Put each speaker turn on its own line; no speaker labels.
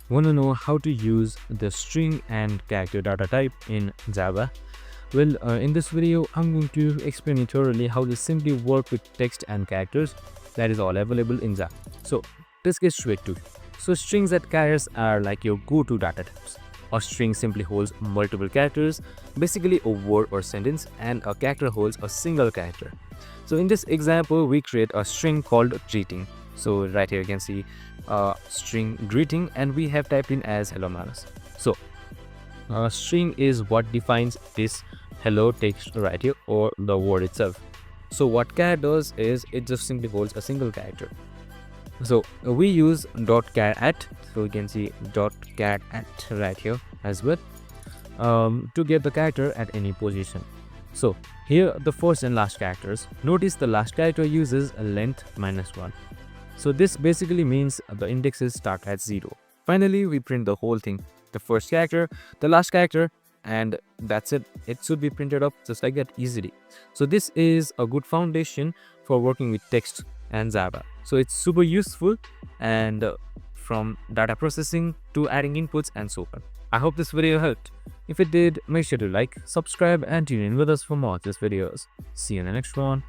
Want to know how to use the string and character data type in Java? Well, in this video, I'm going to explain you thoroughly how to simply work with text and characters that is all available in Java. So let's get straight to it. So strings and characters are like your go-to data types. A string simply holds multiple characters, basically a word or sentence, and a character holds a single character. So in this example, we create a string called greeting. So right here you can see string greeting, and we have typed in as hello Manus. So string is what defines this hello text right here, or the word itself. So what char does is it just simply holds a single character. So we use .char at, so you can see .char at right here as well, to get the character at any position. So here the first and last characters. Notice the last character uses a length -1. So this basically means the indexes start at 0. Finally, we print the whole thing. The first character, the last character, and that's it. It should be printed up just like that easily. So this is a good foundation for working with text and Java. So it's super useful, and from data processing to adding inputs and so on. I hope this video helped. If it did, make sure to like, subscribe, and tune in with us for more of these videos. See you in the next one.